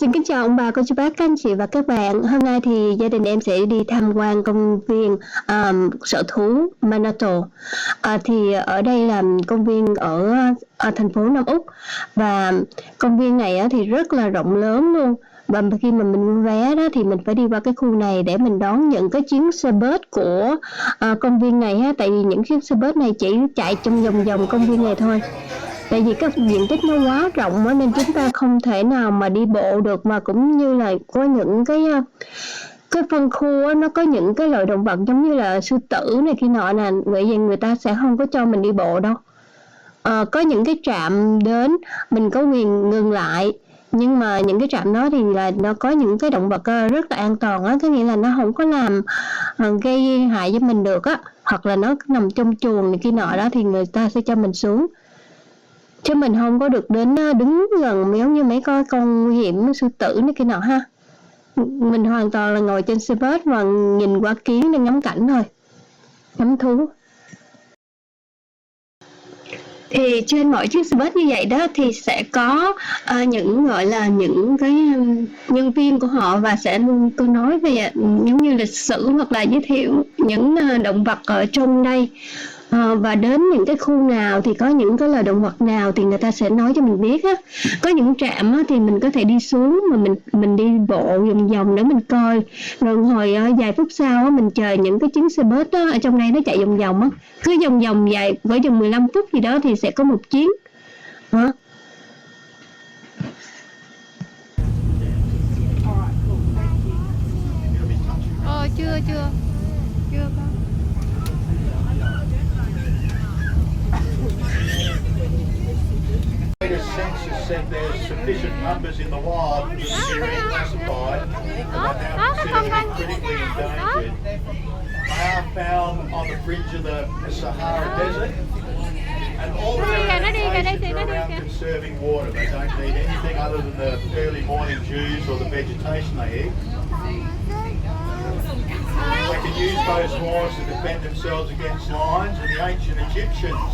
Xin kính chào ông bà, cô chú bác, các anh chị và các bạn. Hôm nay thì gia đình em sẽ đi tham quan công viên Sở Thú Monarto. Thì ở đây là công viên ở thành phố Nam Úc. Và công viên này thì rất là rộng lớn luôn. Và khi mà mình mua vé đó thì mình phải đi qua cái khu này để mình đón những cái chuyến xe bus của công viên này ha. Tại vì những chiếc xe bus này chỉ chạy trong vòng công viên này thôi. Tại vì cái diện tích nó quá rộng á, nên chúng ta không thể nào mà đi bộ được, mà cũng như là có những cái phân khu á, nó có những cái loài động vật giống như là sư tử này kia nọ nè, vậy vì người ta sẽ không có cho mình đi bộ đâu. Có những cái trạm đến mình có quyền ngừng lại, nhưng mà những cái trạm đó thì là nó có những cái động vật rất là an toàn á, có nghĩa là nó không có làm gây hại cho mình được á, hoặc là nó nằm trong chuồng này kia nọ đó thì người ta sẽ cho mình xuống. Chứ mình không có được đến đứng gần giống như mấy con nguy hiểm sư tử này kia nọ ha. Mình hoàn toàn là ngồi trên xe bus và nhìn qua kiến để ngắm cảnh thôi, ngắm thú. Thì trên mỗi chiếc xe bus như vậy đó thì sẽ có những gọi là những cái nhân viên của họ, và sẽ luôn tôi nói về giống như lịch sử hoặc là giới thiệu những động vật ở trong đây. Và đến những cái khu nào thì có những cái loài động vật nào thì người ta sẽ nói cho mình biết á. Có những trạm á, thì mình có thể đi xuống mà mình đi bộ vòng vòng để mình coi, rồi hồi vài phút sau á, mình chờ những cái chuyến xe bus đó ở trong đây nó chạy vòng vòng á, cứ vòng vòng dài với chừng 15 phút gì đó thì sẽ có một chuyến hả. Chưa có. Census said there's sufficient numbers in the wild for them to be reclassified and are now considered critically endangered. They are found on the fringe of the Sahara Desert, and all of their adaptations are around conserving water. They don't need anything other than the early morning dews or the vegetation they eat. They can use those horns to defend themselves against lions, and the ancient Egyptians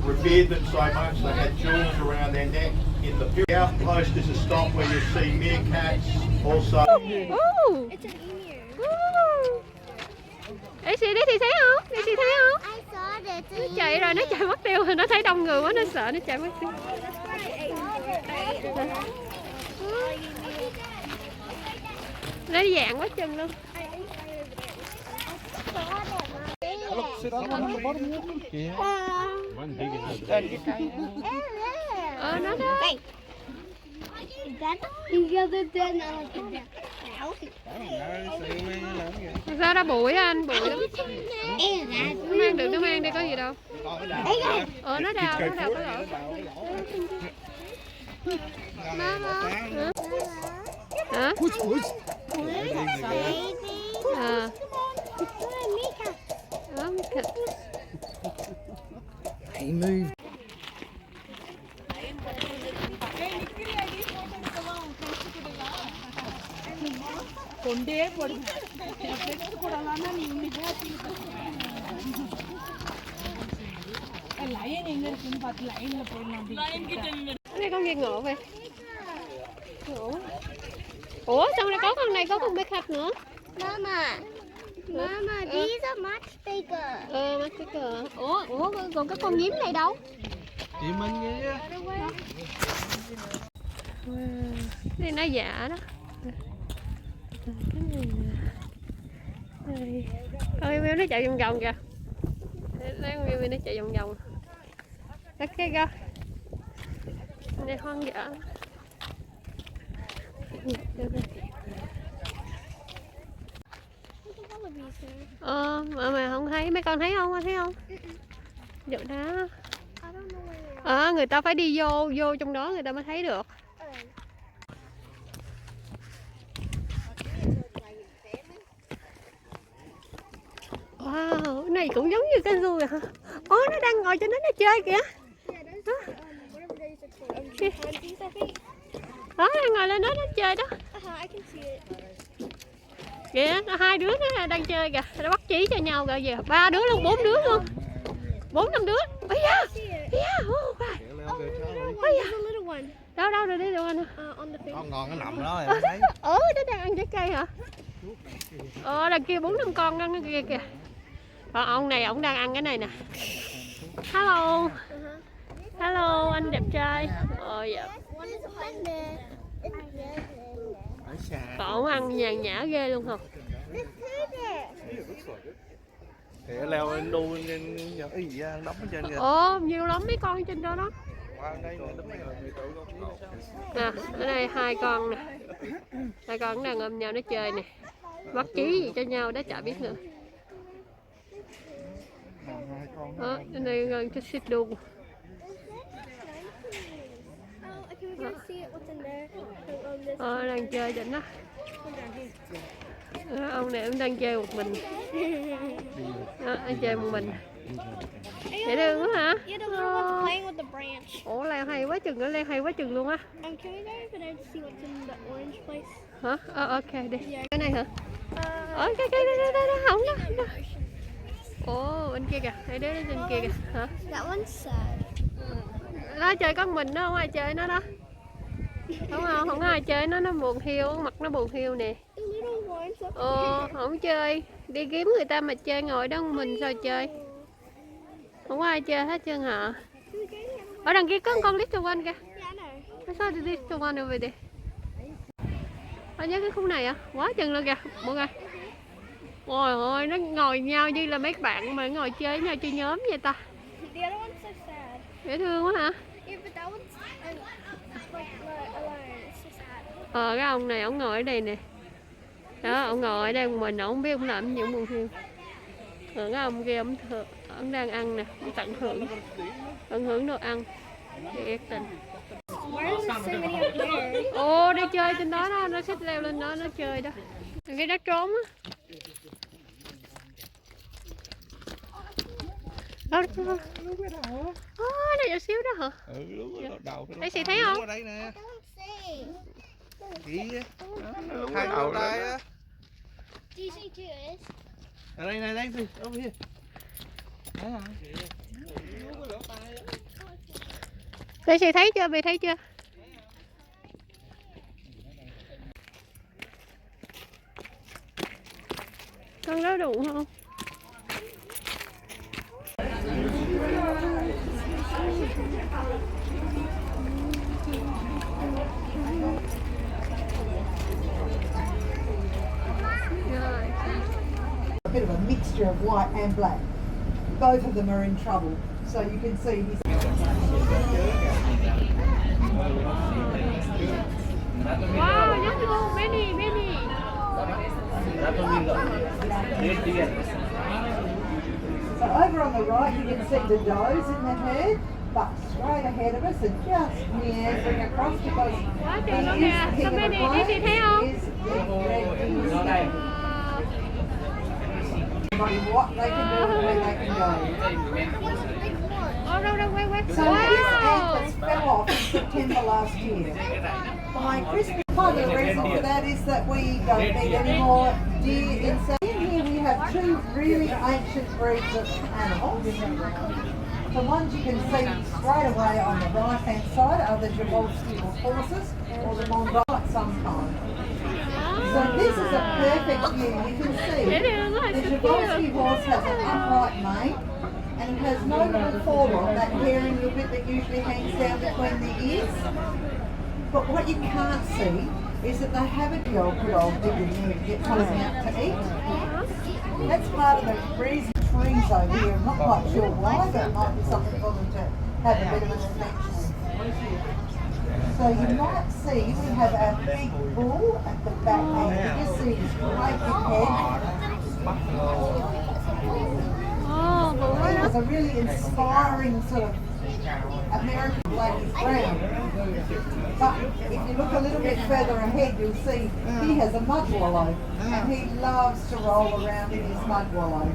revered them so much they had jewels around their neck. In the outpost is a stop where you'll see meerkats also. Ooh. It's an emu. Ê xì đi thì thấy không? Đi xì thấy không? Nó chạy rồi, nó chạy mất tiêu rồi, nó thấy đông người quá nó sợ nó chạy mất tiêu. Nó dạng quá chừng luôn. Nó đó. Sao ra bụi anh, bụi lắm. Nó mang được, nó mang đi có gì đâu. Nó đào có lỗ. Hả? Hey, move. Đây con gì ngộ vậy? Ngộ. Ủa trong đây có con này, có con bé khách nữa. Mama, these are much bigger. Much bigger. Ủa còn cái con nhím này đâu? Chị Minh kìa. Đây nó dạ đó. Ôi nó chạy vòng vòng kìa. Lấy nó chạy vòng vòng. Cái go. Đây hoang dã. Mà không thấy, mấy con thấy không? Thấy không? Dụ đó. Người ta phải đi vô trong đó người ta mới thấy được. Wow, cái này cũng giống như cái zoo vậy hả? Nó đang ngồi trên đó nó chơi kìa. Đó, đang ngồi lên đó nó chơi đó. Kìa, hai đứa nó đang chơi kìa, nó bắt chí cho nhau kìa, giờ 3 đứa luôn, 4 đứa luôn. 4-5 đứa. Ây da. Yeah, oh, right. Oh, no, there's a little one. Đâu đâu rồi đi đâu anh. Con ngon nó nằm đó em thấy. Nó đang ăn trái cây hả? Đằng kia 4-5 con ăn cái kia kìa. Còn ông này ổng đang ăn cái này nè. Hello. Hello anh đẹp trai. Dạ. Còn ổng ăn nhàn nhã ghê luôn không? Thì leo lên đu nhỏ cái gì đóng ở trên kìa. Nhiều lắm mấy con trên đó đó. Nè, ở đây 2 con nè. 2 con đang ôm nhau nó chơi nè. Bắt chí gì cho nhau đó chả biết nữa. Ở đây gần cho xích đu. Đang chơi trên đó. Ông này cũng đang chơi một mình. Anh chơi một mình. Dễ thương quá hả? Leo hay quá chừng, leo hay quá chừng luôn á. Hả? Ok đi. Cái này hả? Cái đó không đó. Bên kia kìa, hai đứa trên kia kìa. Hả? Nó chơi con mình nó không ai chơi nó đó. Đúng không? Không có ai chơi nó buồn hiu, mặt nó buồn hiu nè. Không chơi, đi kiếm người ta mà chơi, ngồi đó mình sao chơi. Không có ai chơi hết trơn hả? Ở đằng kia có con little one kìa. Sao đi little one over there? Ở nhớ cái khúc này quá chừng luôn kìa mọi người. Ôi ôi, nó ngồi nhau như là mấy bạn mà ngồi chơi với nhau chơi nhóm vậy ta. Dễ thương quá hả? Cái ông này ổng ngồi ở đây nè. Đó, ổng ngồi ở đây một mình, ổng không biết ổng làm gì, ổng buồn hiu. Cái ông kia ổng đang ăn nè, ổng tận hưởng đồ ăn. Ghét tình. Đi chơi trên đó đó, nó xích leo lên đó nó chơi đó. Cái đất trốn á. Nó nhỏ xíu đó hả? Thấy chị thấy không? Ở đây nè. Kìa. Hai đầu đây á. Ở đây này, đây đi, over here. Đây chị thấy chưa? Bị thấy chưa? Con đó đủ không? A bit of a mixture of white and black. Both of them are in trouble. So you can see he's... Wow, beautiful, many. So over on the right you can see the does in the herd, but straight ahead of us and just meandering across because Quá trời luôn kìa, sao bên này đi chị thấy không? What they can do and where they can go. Đâu, quay. So his antlers fell off in September last year. By Christmas, part of the reason for that is that we don't need any more deer inside. In here we have 2 really ancient breeds of animals. The ones you can see straight away on the right hand side are the Jabolski horses or the Mongol sometime. So this is a perfect view. You can see the Jabolski horse has an upright mane and it has no little forelock, that hairy little bit that usually hangs down between the ears. But what you can't see is that they have a good old big in there to get something out to eat. That's part of the reason trees over here. I'm not quite sure why, but it might be something for them to have a bit of an adventure. So you might see we have our big bull at the back end. You just see his great big head. He was a really inspiring sort of American black is brown. But if you look a little bit further ahead, you'll see he has a mud wallow, and he loves to roll around in his mud wallow.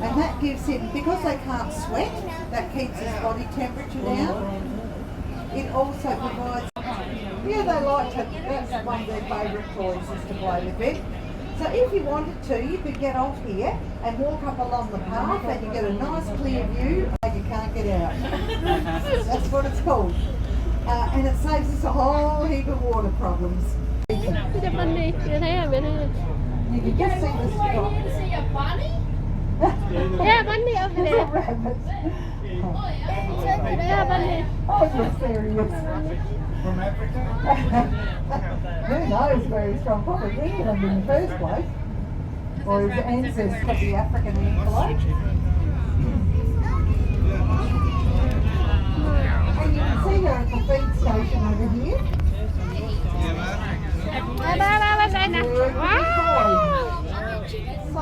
And that gives him, because they can't sweat, that keeps his body temperature down. It also provides, they like to, that's one of their favourite toys is to play with it. So if you wanted to, you could get off here and walk up along the path and you get a nice clear view. You you can't get out. That's what it's called. And it saves us a whole heap of water problems. Chụp anh đi, chưa thấy rồi, đây. You can just see the straw. Yeah, bunny over It's there. a rabbit. Yeah, bunny. Oh, you're serious. From Africa? Who knows where he's from? Probably England in the first place. Or his ancestors of the African antelope. And you can see her at the feed station over here. Ba đây nè. Wow. So,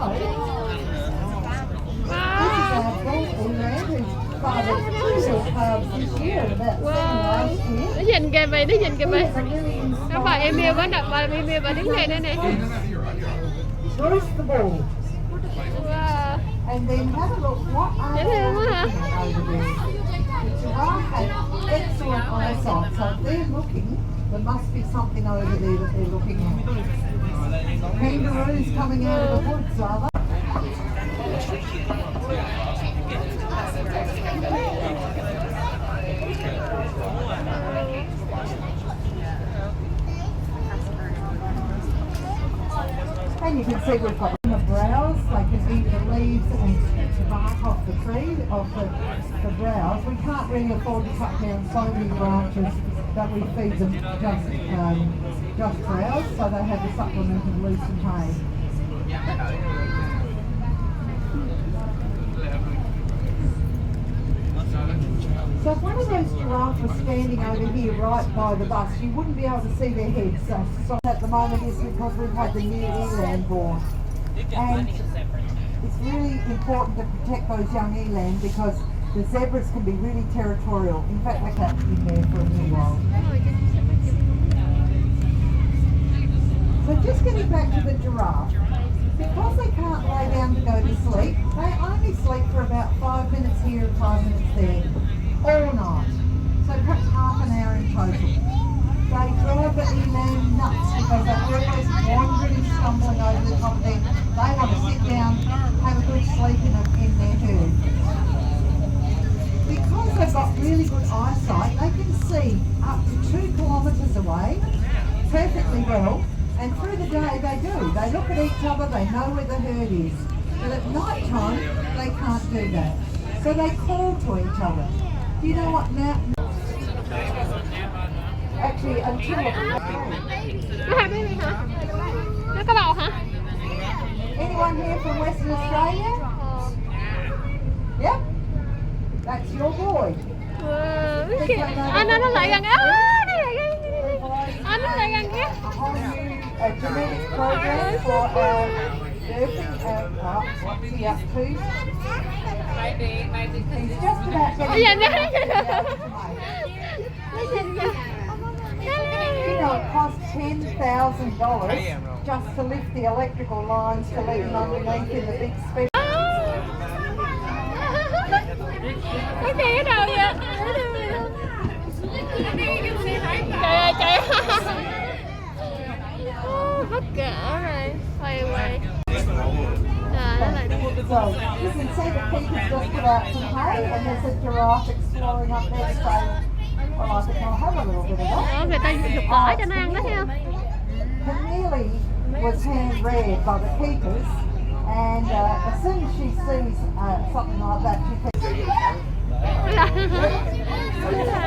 this is our bull eland who's fathered 2 little calves this year and about 7 last year. Nó nhìn kìa mày, nó nhìn kìa mày. It's a really Các bà email có đặt bà email bà đứng đây nữa nè. Roost the bull. Wow. And then have a look, what are Dễ they thương quá hả? looking at over there? The giraffe has excellent eyesight, so if they're looking, there must be something over there that they're looking at. Kangaroos coming out of the woods, are they? And you can see we've got the browse, they can eat the leaves and bark off the tree, off the browse. We can't really afford to cut down so many branches that we feed them just browse, so they have the supplement of leaves and hay. So if one of those giraffes was standing over here right by the bus, you wouldn't be able to see their heads. So at the moment is because we've had the new eland born. And it's really important to protect those young eland because the zebras can be really territorial. In fact, my cat's been there for a little while. So just getting back to the giraffe, because they can't lay down to go to sleep, they only sleep for about 5 minutes here and 5 minutes there, all night. So perhaps half an hour in total. They drive the eland nuts because they're always wandering, stumbling over the top of them. They want to sit down, have a good sleep in their herd. Because they've got really good eyesight, they can see up to 2 kilometres away perfectly well. And through the day they do. They look at each other, they know where the herd is. But at night time, they can't do that. So they call to each other. Do you know what now? Actually, until... Nó hai baby hả? Nó có bầu hả? Anyone here from Western Australia? Yep. That's your boy. Anh nó lại gần á. Anh nó lại gần kìa. A genetic program for our birthing what's he up to? He's just about getting You know, it costs $10,000 just to lift the electrical lines to let him underneath in the big speed. Cái gì ở đâu vậy? Trời ơi, trời ơi. Bất cỡ rồi. Quay quay. Trời nó lại So you can see the pig has just put out some hay and there's a giraffe exploring up there to say, well, I think I'll have a little bit of that. người ta dục cỏ cho nó ăn đó thấy không? Camille was hand-reared by the keepers and as soon as she sees something like that, she thinks,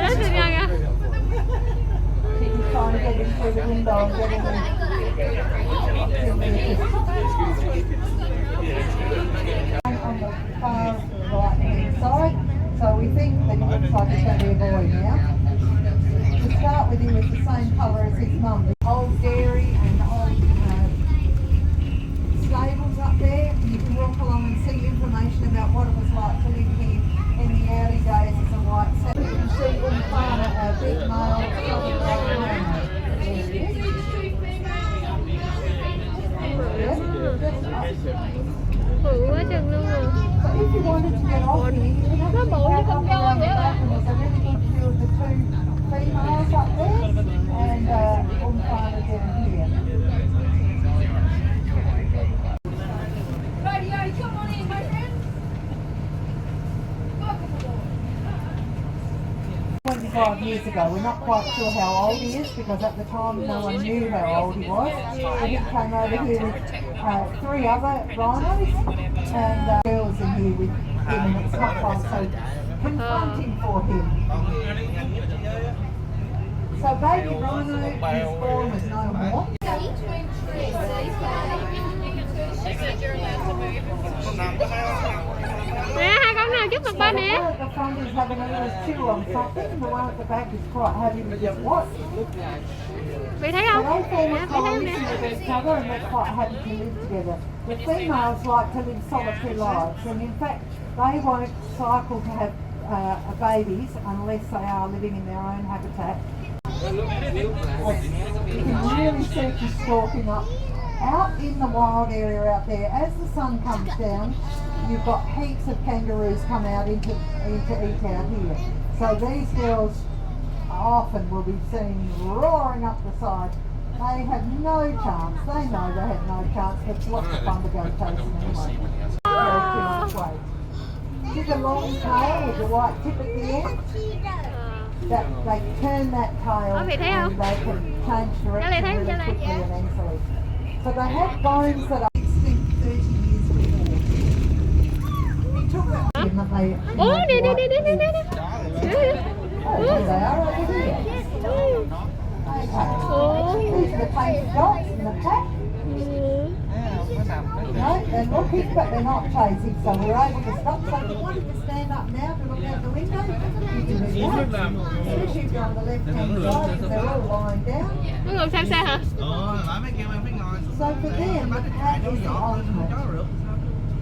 Rất là ngon à. she's trying to get in through the window and get in there. On the far right-hand side, so we think that he looks like he's going to be a boy now. To start with, he was the same colour as his mum. The old dairy and old stables up there. You can walk along and see information about what it was like to live here in the early days as a white settler. You can see in the corner a big male. Bự quá chừng luôn rồi. So if you wanted to get off here, you can Nó bự như con voi vậy á. there's a really good view of the 2 females up there and Umfana down here. Radio, come on in, my friend. Welcome aboard. 25 years ago. We're not quite sure how old he is because at the time no one knew how old he was. And he came over here with 3 other rhinos and girls in here with him, and it's not quite so confronting for him. So baby rhino is born with no more. Nè, hai con nào trước mặt ba nè. The one at the front is having a little chew on something. The one at the back is quite happy with just what. Vị thấy So không? they form Nè, a vị thấy không nè? coalition with each other and they're quite happy to live together. The females like to live solitary lives, and in fact they won't cycle to have babies unless they are living in their own habitat. You can really see she's stalking up. Out in the wild area out there, as the sun comes down, you've got heaps of kangaroos come out into eat out here. So these girls often will be seen roaring up the side. They have no chance. They know they have no chance, but it's lots of fun to go chasing anyway. She's a long tail with a white tip at the end. That they turn that tail and they can change direction really quickly and easily. So they have bones that are extinct 30 years before. We took that and they... Ủa, nè. Oh, there they are over here. Okay. These are the painted dots in the pack. No, they're looking, but they're not chasing, so we're able to stop. So if you wanted to stand up now to look out the window, you can do that. Especially if you're on the left-hand side, because they're all lying down. Nó ngồi xem xe hả? So for them, the cat is the ultimate.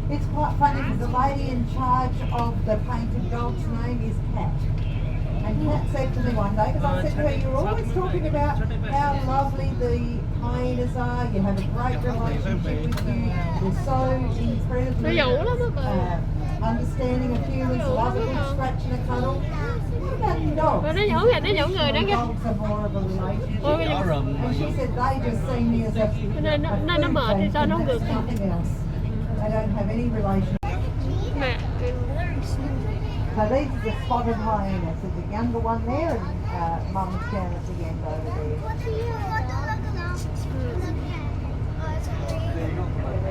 It's quite funny because the lady in charge of the painted dog's name is Cat. And Cat said to me one day, because I said to her, you're always talking about how lovely the hyenas are, you have a great relationship with you, you're so incredibly understanding of humans, love a good scratch and a cuddle. What about the dogs? Nó nhổ kìa, nó nhổ người đó kìa. Dogs are more of a relationship. Ôi, And she said they just see me as a nó mệt thì sao nó không được. nothing else. They don't have any relationship. Nè. So these are the spotted hyenas. There's a younger one there and mum's down at the end over there.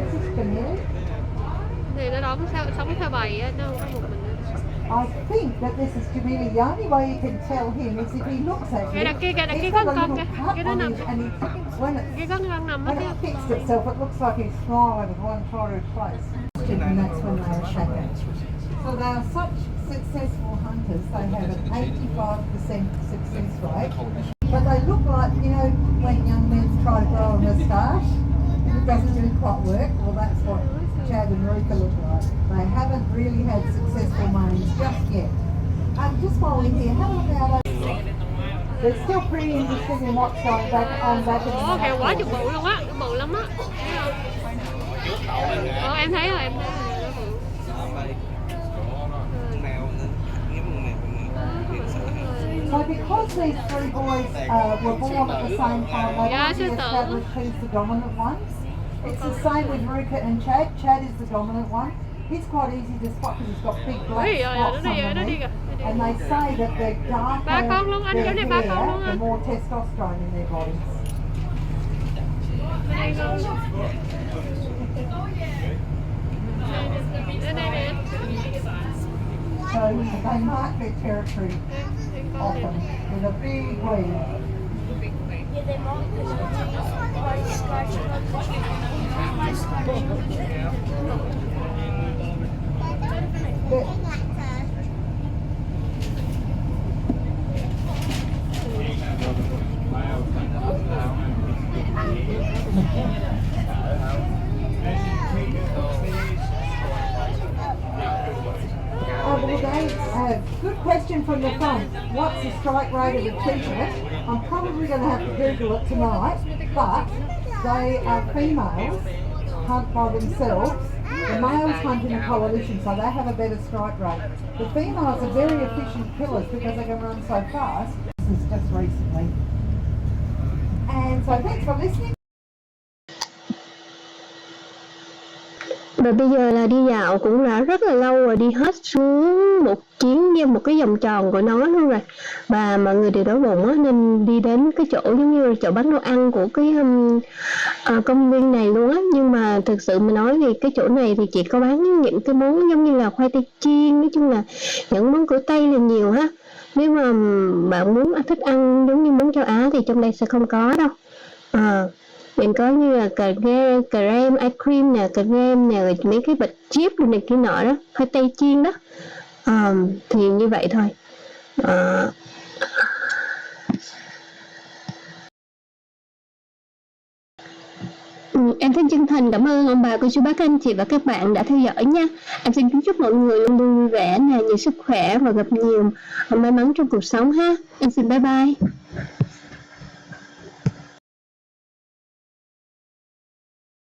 This is Camille. Thì nó đóng sống theo bầy á, nó không có một mình. I think that this is Camille. The only way you can tell him is if he looks at you. Kìa đằng kia He's có got a con little kìa. cut Kìa nó on nằm. his, and when Kìa có con nằm hết it kìa. fixed itself, it looks like he's smiling with one try to replace. And that's when they attack it. So they are such successful hunters. They have an 85% success rate. But they look like, you know, when young men try to grow a moustache, and it doesn't really quite work. Well, that's what Chad and Ruka look like. They haven't really had successful manes just yet. Just while we're here, have a look out. They're still pretty interested in what's going on back in the Ồ, kìa quá chục bự luôn á, bự lắm á. Em thấy rồi, em thấy rồi. So because these 3 boys were born at the same time, they already established who's the dominant ones. It's the same with Ruka and Chad. Chad is the dominant one. He's quite easy to spot because he's got big black spots underneath. And they say that the darker their hair, the more testosterone in their bodies. So they mark their territory often with a big weed. Good question from the front. What's the strike rate of a t-shirt? I'm probably going to have to Google it tonight, but they are females, hunt by themselves. The males hunt in a coalition, so they have a better strike rate. The females are very efficient killers because they can run so fast. This is just recently. And so thanks for listening. Và bây giờ là đi dạo cũng đã rất là lâu rồi, đi hết xuống một chuyến như một cái vòng tròn của nó luôn rồi. Và mọi người đều đói bụng á, nên đi đến cái chỗ giống như chỗ bán đồ ăn của cái công viên này luôn á. Nhưng mà thực sự mà nói thì cái chỗ này thì chỉ có bán những cái món giống như là khoai tây chiên, nói chung là những món của Tây là nhiều ha. Nếu mà bạn muốn thích ăn giống như món châu Á thì trong đây sẽ không có đâu. Mình có như là cà rem, ice cream nè, cà rem nè, rồi mấy cái bịch chip này kia nọ đó, khoai tây chiên đó. Thì như vậy thôi. Em xin chân thành cảm ơn ông bà, cô chú bác, anh chị và các bạn đã theo dõi nha. Em xin kính chúc mọi người luôn luôn vui vẻ, nhiều sức khỏe và gặp nhiều may mắn trong cuộc sống ha. Em xin bye bye.